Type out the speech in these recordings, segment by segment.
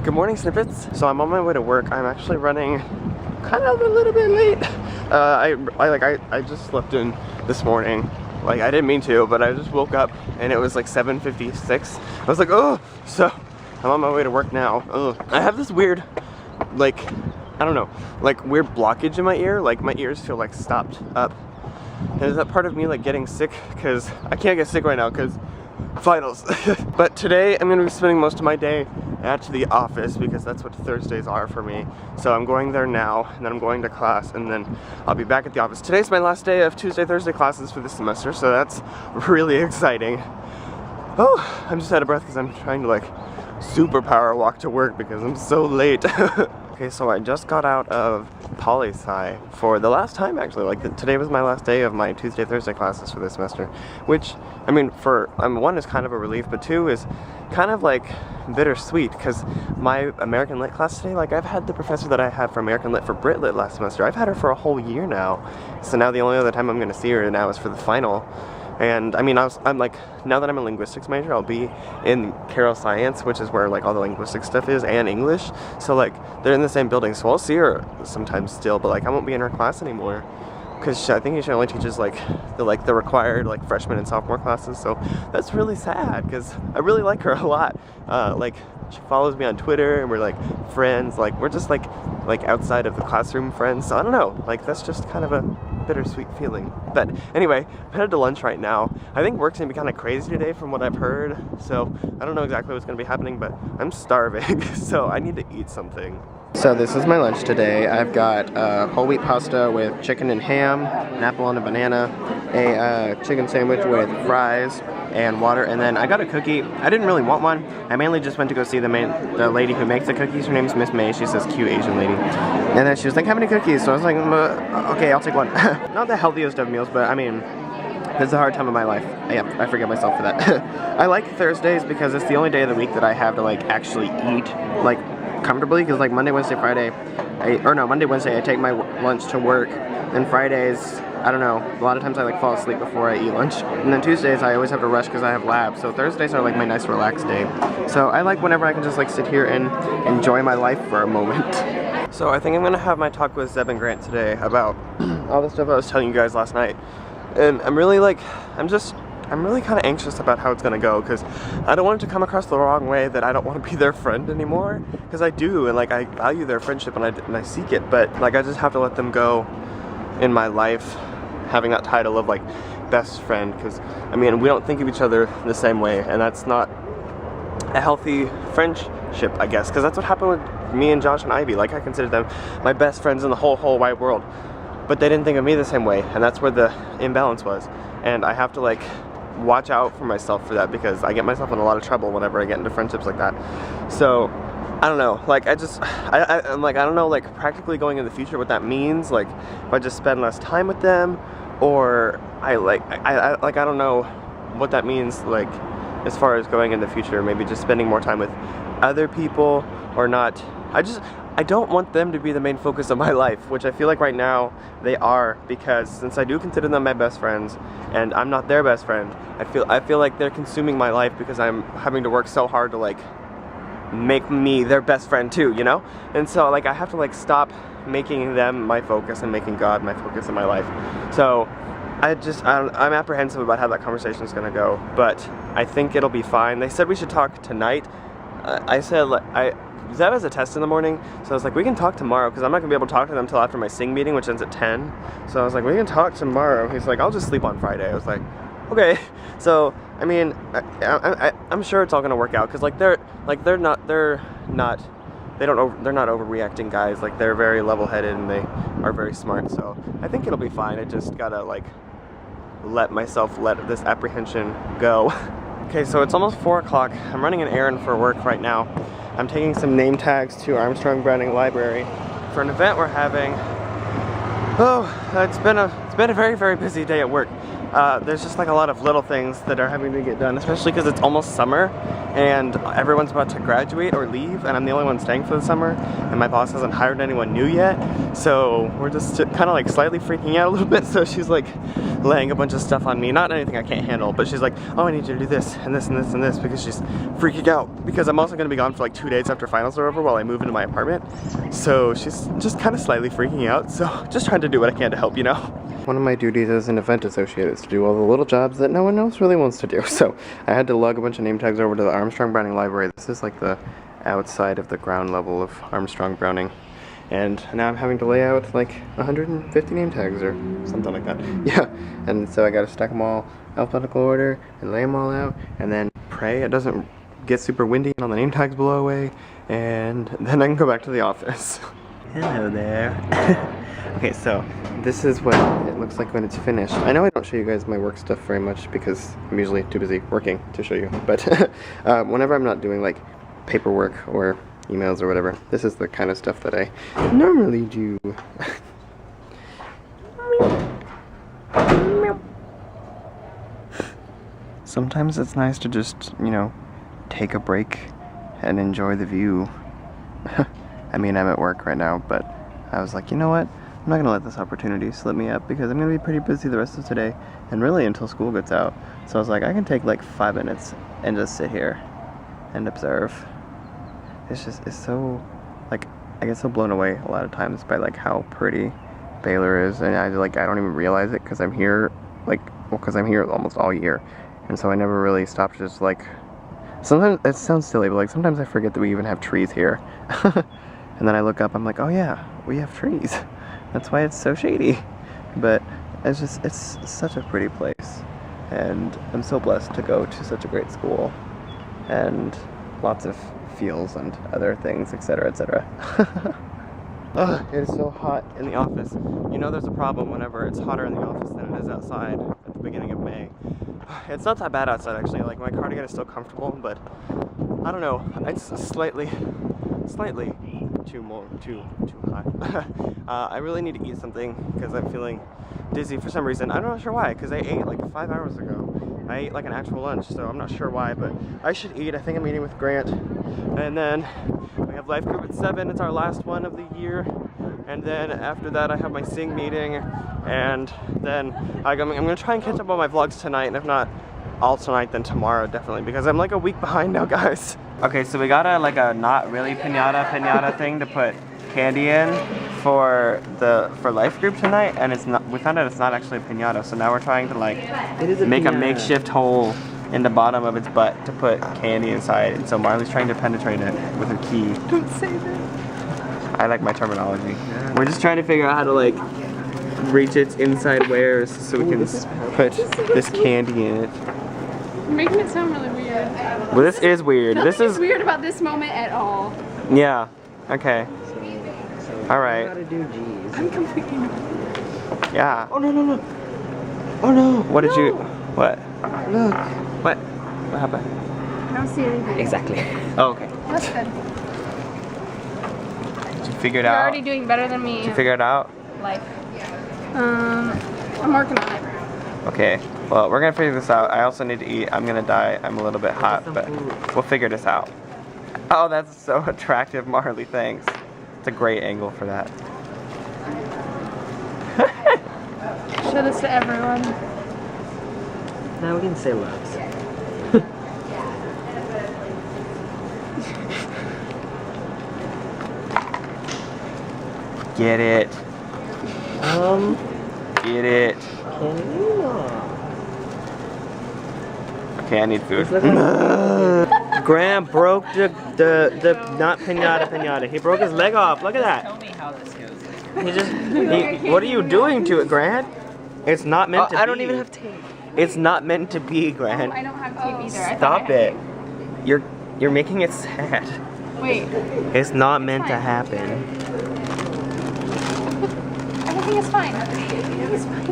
Good morning, Snippets. So I'm on my way to work. I'm actually running kind of a little bit late. I just slept in this morning. Like, I didn't mean to, but I just woke up and it was like 7:56. I was like, oh, so I'm on my way to work now. Ugh. I have this weird, like, I don't know, like weird blockage in my ear. Like my ears feel like stopped up. And is that part of me like getting sick? Because I can't get sick right now because finals. But today I'm going to be spending most of my day at the office because that's what Thursdays are for me. So I'm going there now, and then I'm going to class, and then I'll be back at the office. Today's my last day of Tuesday, Thursday classes for this semester, so that's really exciting. Oh, I'm just out of breath because I'm trying to like superpower walk to work because I'm so late. Okay, so I just got out of poli-sci for the last time actually. Like today was my last day of my Tuesday, Thursday classes for this semester, which, I mean, for one is kind of a relief, but two is kind of like bittersweet because my American Lit class today, like I've had the professor that I had for American Lit for Brit Lit last semester. I've had her for a whole year now. So now the only other time I'm going to see her now is for the final. And I mean, I'm like, now that I'm a linguistics major, I'll be in Carroll Science, which is where like all the linguistic stuff is, and English. So like, they're in the same building, so I'll see her sometimes still, but like I won't be in her class anymore. Because I think she only teaches like the required like freshman and sophomore classes, so that's really sad because I really like her a lot. Like she follows me on Twitter and we're like friends, like we're just like outside of the classroom friends. So I don't know, like that's just kind of a bittersweet feeling. But anyway, I'm headed to lunch right now. I think work's gonna be kind of crazy today from what I've heard, so I don't know exactly what's gonna be happening, but I'm starving, so I need to eat something. So this is my lunch today. I've got whole wheat pasta with chicken and ham, an apple on a banana, a chicken sandwich with fries and water, and then I got a cookie. I didn't really want one. I mainly just went to go see the lady who makes the cookies. Her name's Miss May. She's this cute Asian lady. And then she was like, how many cookies? So I was like, okay, I'll take one. Not the healthiest of meals, but I mean, it's a hard time of my life. Yeah, I forget myself for that. I like Thursdays because it's the only day of the week that I have to like actually eat like comfortably, because like Monday, Wednesday, Friday, Monday, Wednesday I take my lunch to work, and Fridays, I don't know, a lot of times I like fall asleep before I eat lunch, and then Tuesdays I always have to rush because I have lab, so Thursdays are like my nice relaxed day. So I like whenever I can just like sit here and enjoy my life for a moment. So I think I'm gonna have my talk with Zeb and Grant today about all the stuff I was telling you guys last night, and I'm really kind of anxious about how it's going to go, because I don't want it to come across the wrong way that I don't want to be their friend anymore, because I do, and like I value their friendship and I seek it, but like I just have to let them go in my life having that title of like best friend, because I mean we don't think of each other the same way, and that's not a healthy friendship, I guess, because that's what happened with me and Josh and Ivy. Like I considered them my best friends in the whole wide world, but they didn't think of me the same way, and that's where the imbalance was, and I have to like watch out for myself for that, because I get myself in a lot of trouble whenever I get into friendships like that. So I don't know, like I'm like, I don't know, like practically going in the future what that means, like if I just spend less time with them, or I don't know what that means, like as far as going in the future, maybe just spending more time with other people or not. I don't want them to be the main focus of my life, which I feel like right now they are, because since I do consider them my best friends and I'm not their best friend, I feel like they're consuming my life because I'm having to work so hard to like make me their best friend too, you know? And so like I have to like stop making them my focus and making God my focus in my life. So I'm apprehensive about how that conversation is gonna go, but I think it'll be fine. They said we should talk tonight. I said Zeb has a test in the morning, so I was like, we can talk tomorrow, because I'm not going to be able to talk to them until after my sing meeting, which ends at 10. So I was like, we can talk tomorrow. He's like, I'll just sleep on Friday. I was like, okay. So, I mean, I'm sure it's all going to work out, because they're not overreacting guys. Like, they're very level-headed and they are very smart, so I think it'll be fine. I just gotta, like, let this apprehension go. Okay, so it's almost 4 o'clock. I'm running an errand for work right now. I'm taking some name tags to Armstrong Browning Library for an event we're having. Oh, it's been a very, very busy day at work. There's just like a lot of little things that are having to get done, especially because it's almost summer and everyone's about to graduate or leave, and I'm the only one staying for the summer, and my boss hasn't hired anyone new yet, so we're just kind of like slightly freaking out a little bit. So she's like laying a bunch of stuff on me. Not anything I can't handle, but she's like, oh, I need you to do this and this and this and this, because she's freaking out. Because I'm also going to be gone for like 2 days after finals are over while I move into my apartment. So she's just kind of slightly freaking out. So just trying to do what I can to help, you know? One of my duties as an event associate is to do all the little jobs that no one else really wants to do. So I had to lug a bunch of name tags over to the Armstrong Browning Library. This is like the outside of the ground level of Armstrong Browning. And now I'm having to lay out like 150 name tags or something like that. Yeah, and so I gotta stack them all alphabetical order and lay them all out and then pray it doesn't get super windy and all the name tags blow away, and then I can go back to the office. Hello there. Okay, so this is what it looks like when it's finished. I know I don't show you guys my work stuff very much because I'm usually too busy working to show you, but whenever I'm not doing like paperwork or emails or whatever, this is the kind of stuff that I normally do. Sometimes it's nice to just, you know, take a break and enjoy the view. I mean, I'm at work right now, but I was like, you know what? I'm not gonna let this opportunity slip me up because I'm gonna be pretty busy the rest of today and really until school gets out. So I was like, I can take like 5 minutes and just sit here and observe. It's so, like, I get so blown away a lot of times by like how pretty Baylor is, and I don't even realize it because I'm here, like, well, because I'm here almost all year, and so I never really stop to just like, sometimes, it sounds silly, but like sometimes I forget that we even have trees here. And then I look up, I'm like, oh yeah, we have trees. That's why it's so shady. But it's just, it's such a pretty place, and I'm so blessed to go to such a great school, and lots of feels and other things, etc., etc. Ugh, it is so hot in the office. You know there's a problem whenever it's hotter in the office than it is outside at the beginning of May. It's not that bad outside actually, like my cardigan is still comfortable, but I don't know, it's slightly too hot. I really need to eat something because I'm feeling dizzy for some reason. I'm not sure why, because I ate like 5 hours ago. I ate like an actual lunch, so I'm not sure why, but I should eat. I think I'm meeting with Grant, and then we have life group at 7. It's our last one of the year, and then after that I have my sing meeting, and then I'm gonna try and catch up on my vlogs tonight, and if not all tonight, then tomorrow definitely, because I'm like a week behind now, guys. Okay, so we got a not really pinata thing to put candy in for life group tonight, and it's not. We found out it's not actually a pinata, so now we're trying to like make a makeshift hole in the bottom of its butt to put candy inside, and so Marley's trying to penetrate it with her key. Don't say that. I like my terminology. Yeah. We're just trying to figure out how to like reach its inside wares so we can put this candy in it. You're making it sound really weird. Well, this is weird. Nothing is weird about this moment at all. Yeah. Okay. All right. I'm completely new. Yeah. Oh no no no! Oh no! What did you? What? Look. What? What happened? I don't see anything. Exactly. Oh, okay. That's good. Did you figure it You're out? already doing better than me. Did you figure it out? Like, I'm working on it. Okay. Well, we're gonna figure this out. I also need to eat. I'm gonna die. I'm a little bit hot, but we'll figure this out. Oh, that's so attractive, Marley. Thanks. It's a great angle for that. Show this to everyone. Now we can say loves. Get it. Get it. Can you not? Okay, I need food. Graham broke the not pinata. He broke his leg off. Look at that. Tell me how this goes. What are you doing to it, Grant? It's not meant to be. I don't even have tape. It's not meant to be, Grant. I don't have tape either. Stop it. You're making it sad. Wait. It's not meant to happen. Everything is fine. Everything is fine.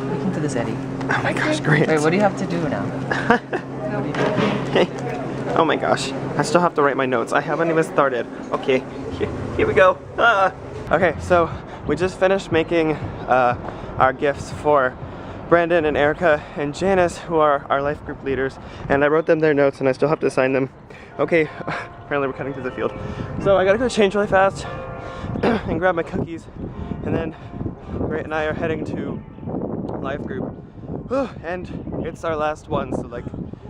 Look into this, Eddie. Oh my gosh, Grant. Wait, what do you have to do now? What do you do? Hey. Oh my gosh. I still have to write my notes. I haven't even started. Okay, here we go. Okay, so we just finished making our gifts for Brandon and Erica and Janice, who are our life group leaders, and I wrote them their notes and I still have to sign them. Okay, apparently we're cutting through the field. So I gotta go change really fast and grab my cookies, and then Grant and I are heading to life group. And it's our last one, so like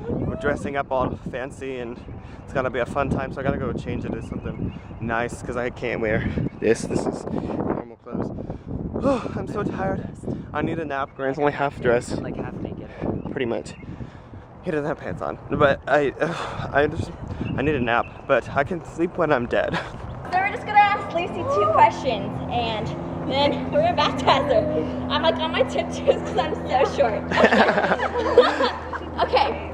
we're dressing up all fancy and it's gonna be a fun time, so I gotta go change it to something nice because I can't wear this. This is normal clothes. I'm so tired. I need a nap. Grant's only half dressed. Like half naked. Pretty much. He doesn't have pants on, but I need a nap, but I can sleep when I'm dead. So we're just gonna ask Lucy 2 questions, and then we're gonna baptize her. I'm like on my tiptoes because I'm so short. Okay,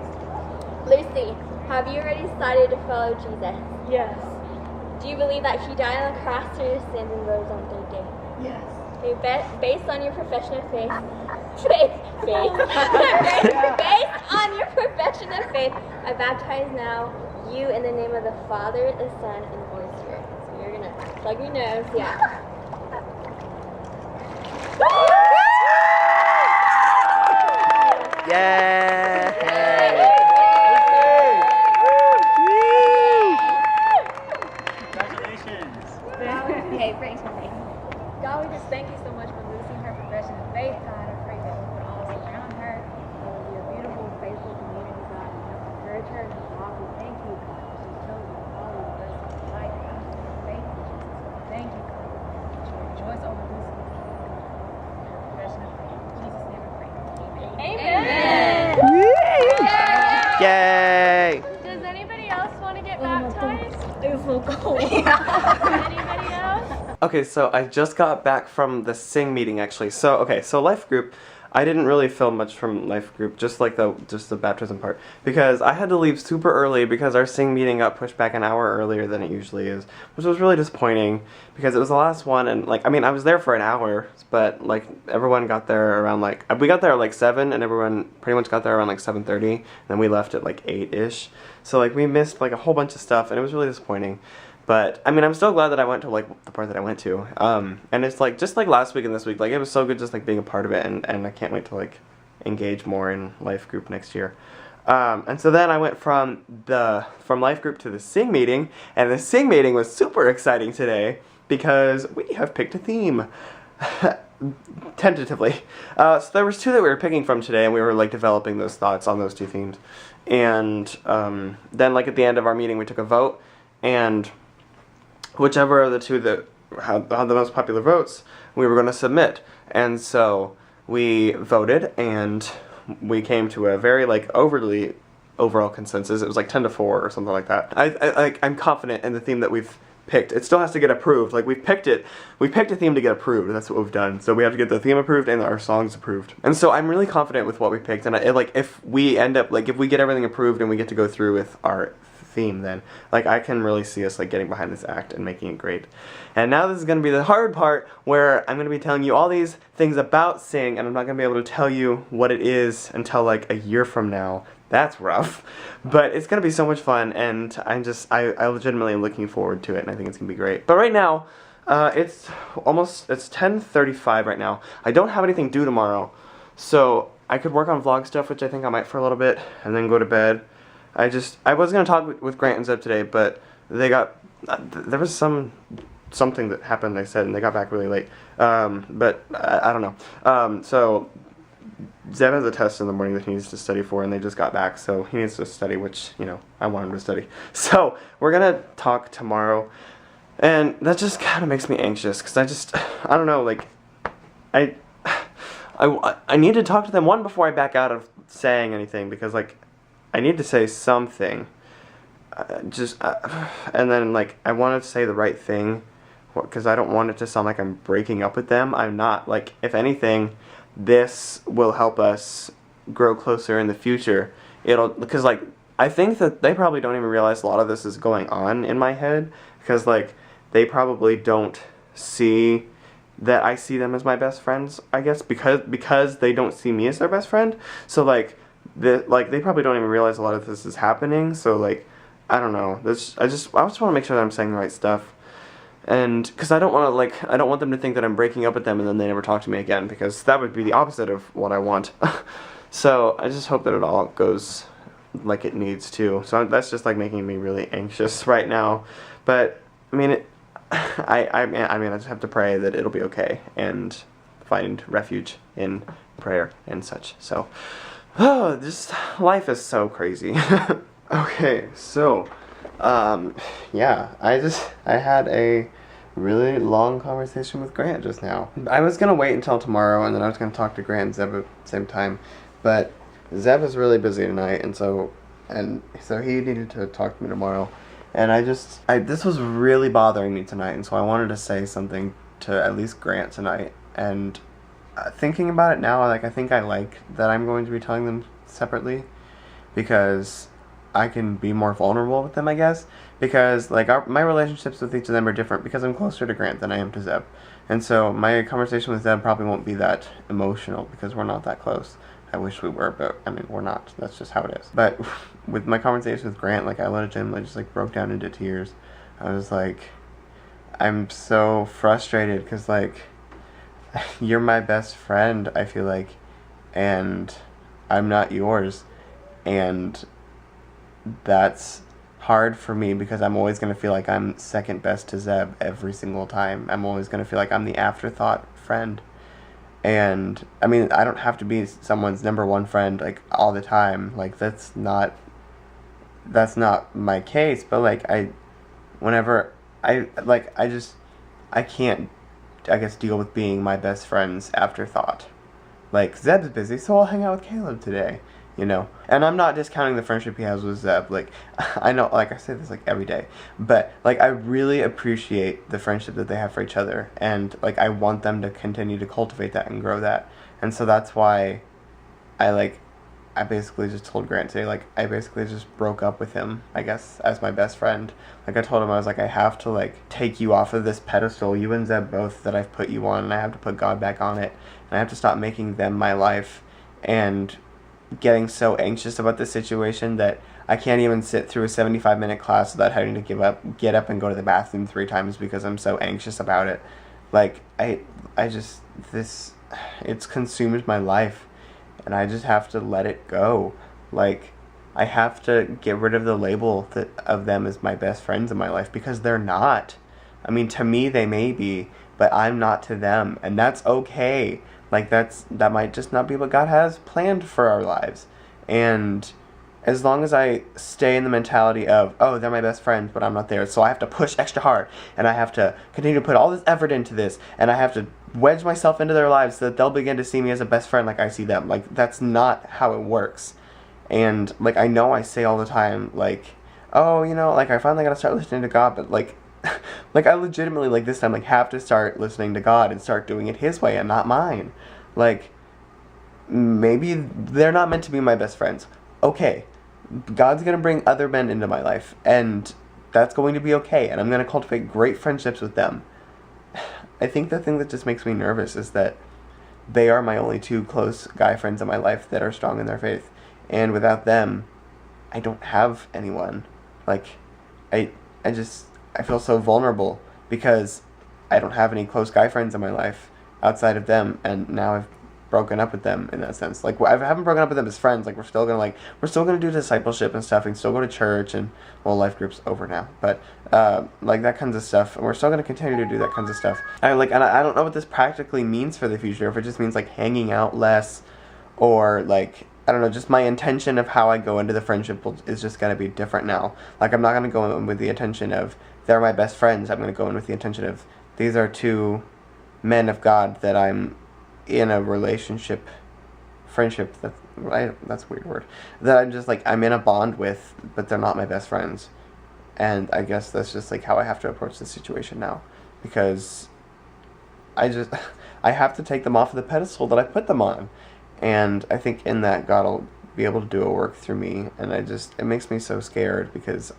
Lucy, have you already decided to follow Jesus? Yes. Do you believe that he died on the cross for your sins and rose on the 3rd day? Yes. Okay, based on your profession of faith, based on your profession of faith, I baptize now you in the name of the Father, the Son, and the Holy Spirit. So you're gonna plug your nose, yeah. Yeah. Congratulations. Okay, thanks, Mary. God, we just thank you so much for losing her profession of faith, God. I pray that you would all surround her. It will be a beautiful, faithful community, God. And help encourage her in her walk. We thank you, God, that she's chosen to follow the rest of her life, God. Thank you, Jesus. Thank you, God. That you rejoice over Lucy, her profession of faith. In Jesus' name we pray. Amen. Yay! Does anybody else want to get baptized? It was so cold. Anybody else? Okay, so I just got back from the sing meeting actually. So okay, so life group, I didn't really film much from life group, just like the baptism part, because I had to leave super early because our sing meeting got pushed back an hour earlier than it usually is, which was really disappointing because it was the last one, and like I mean I was there for an hour, but like everyone got there around like we got there at like 7 and everyone pretty much got there around like 7:30, and then we left at like 8-ish. So like we missed like a whole bunch of stuff and it was really disappointing. But I mean, I'm still glad that I went to like the part that I went to. And it's like just like last week and this week, like it was so good just like being a part of it, and I can't wait to like engage more in life group next year. And so then I went from life group to the sing meeting, and the sing meeting was super exciting today because we have picked a theme. Tentatively. So there was 2 that we were picking from today, and we were like developing those thoughts on those 2 themes. And then like at the end of our meeting we took a vote, and whichever of the 2 that had the most popular votes, we were going to submit. And so we voted, and we came to a very like overall consensus. It was like 10-4 or something like that. I'm confident in the theme that we've picked. It still has to get approved. Like we've picked it. We picked a theme to get approved, and that's what we've done. So we have to get the theme approved and our songs approved. And so I'm really confident with what we picked. And like if we end up like if we get everything approved and we get to go through with our theme, then like I can really see us like getting behind this act and making it great. And now this is going to be the hard part where I'm going to be telling you all these things about sing, and I'm not going to be able to tell you what it is until like a year from now. That's rough, but it's going to be so much fun, and I legitimately am looking forward to it, and I think it's going to be great. But right now, it's 10:35 right now. I don't have anything due tomorrow, so I could work on vlog stuff, which I think I might for a little bit, and then go to bed. I was going to talk with Grant and Zeb today, but there was something that happened, they said, and they got back really late. But I don't know. So Zeb has a test in the morning that he needs to study for, and they just got back, so he needs to study, which, you know, I want him to study. So we're going to talk tomorrow, and that just kind of makes me anxious, because I don't know, like, I need to talk to them, one, before I back out of saying anything, because, like, I need to say something, and then, like, I wanted to say the right thing, because I don't want it to sound like I'm breaking up with them. I'm not. Like, if anything, this will help us grow closer in the future. Because, like, I think that they probably don't even realize a lot of this is going on in my head, because, like, they probably don't see that I see them as my best friends, I guess, because they don't see me as their best friend. So, like, they probably don't even realize a lot of this is happening. So, like, I don't know. I just want to make sure that I'm saying the right stuff. And because I don't want them to think that I'm breaking up with them and then they never talk to me again, because that would be the opposite of what I want. So I just hope that it all goes like it needs to. So that's just like making me really anxious right now. But I mean, I just have to pray that it'll be okay and find refuge in prayer and such. So, oh, just life is so crazy. Okay, so, yeah, I had a really long conversation with Grant just now. I was gonna wait until tomorrow, and then I was gonna talk to Grant and Zeb at the same time, but Zeb is really busy tonight, and so he needed to talk to me tomorrow, and this was really bothering me tonight, and so I wanted to say something to at least Grant tonight, and thinking about it now, like, I think I like that I'm going to be telling them separately, because I can be more vulnerable with them, I guess, because, like, my relationships with each of them are different, because I'm closer to Grant than I am to Zeb, and so my conversation with Zeb probably won't be that emotional, because we're not that close. I wish we were, but, I mean, we're not. That's just how it is. But with my conversation with Grant, like, I legitimately just, like, broke down into tears. I was like, I'm so frustrated, because, like, you're my best friend, I feel like, and I'm not yours, and that's hard for me, because I'm always going to feel like I'm second best to Zeb every single time. I'm always going to feel like I'm the afterthought friend, and, I mean, I don't have to be someone's number one friend, like, all the time, like, that's not my case, but, like, I can't, I guess, deal with being my best friend's afterthought. Like, Zeb's busy, so I'll hang out with Caleb today, you know? And I'm not discounting the friendship he has with Zeb. Like, I know, like, I say this, like, every day. But, like, I really appreciate the friendship that they have for each other. And, like, I want them to continue to cultivate that and grow that. And so that's why I basically just told Grant today, like, I basically just broke up with him, I guess, as my best friend. Like, I told him, I was like, I have to, like, take you off of this pedestal, you and Zeb both, that I've put you on, and I have to put God back on it. And I have to stop making them my life, and getting so anxious about this situation that I can't even sit through a 75-minute class without having to get up and go to the bathroom 3 times because I'm so anxious about it. Like, it's consumed my life, and I just have to let it go. Like, I have to get rid of the label of them as my best friends in my life, because they're not. I mean, to me they may be, but I'm not to them, and that's okay. Like, that might just not be what God has planned for our lives. And as long as I stay in the mentality of, oh, they're my best friends, but I'm not there, so I have to push extra hard, and I have to continue to put all this effort into this, and I have to wedge myself into their lives so that they'll begin to see me as a best friend like I see them. Like, that's not how it works. And, like, I know I say all the time, like, oh, you know, like, I finally gotta start listening to God, but, like, like, I legitimately, like, this time, like, have to start listening to God and start doing it His way and not mine. Like, maybe they're not meant to be my best friends. Okay, God's gonna bring other men into my life, and that's going to be okay, and I'm gonna cultivate great friendships with them. I think the thing that just makes me nervous is that they are my only 2 close guy friends in my life that are strong in their faith, and without them, I don't have anyone. Like, I feel so vulnerable because I don't have any close guy friends in my life outside of them, and now I've broken up with them in that sense. Like, I haven't broken up with them as friends. Like, we're still gonna do discipleship and stuff, and still go to church, and, well, life group's over now, but like, that kinds of stuff, and we're still gonna continue to do that kinds of stuff. I don't know what this practically means for the future, if it just means, like, hanging out less, or, like, I don't know, just my intention of how I go into the friendship is just gonna be different now. Like, I'm not gonna go in with the intention of they're my best friends. I'm gonna go in with the intention of these are 2 men of God that I'm in a friendship, that's a weird word, that I'm just, like, I'm in a bond with, but they're not my best friends. And I guess that's just, like, how I have to approach this situation now, because I have to take them off of the pedestal that I put them on, and I think in that God will be able to do a work through me, and it makes me so scared, because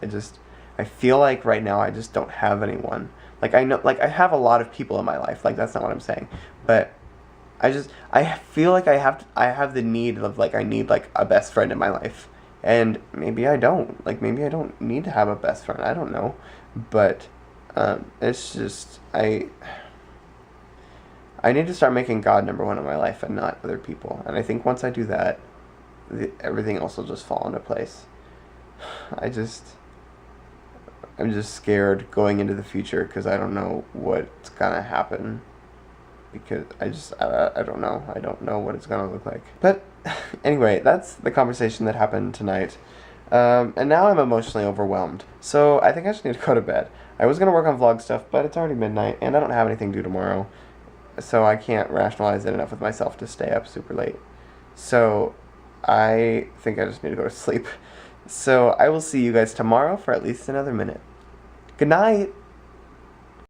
I feel like right now I just don't have anyone. Like, I know, like, I have a lot of people in my life, like, that's not what I'm saying, but I feel like I have the need of, like, I need, like, a best friend in my life, and maybe I don't. Like, maybe I don't need to have a best friend, I don't know, but, it's just, I need to start making God number 1 in my life and not other people, and I think once I do that, everything else will just fall into place. I'm just scared going into the future, because I don't know what's gonna happen. because I don't know. I don't know what it's gonna look like. But anyway, that's the conversation that happened tonight. And now I'm emotionally overwhelmed. So I think I just need to go to bed. I was gonna work on vlog stuff, but it's already midnight and I don't have anything due tomorrow. So I can't rationalize it enough with myself to stay up super late. So I think I just need to go to sleep. So I will see you guys tomorrow for at least another minute. Good night!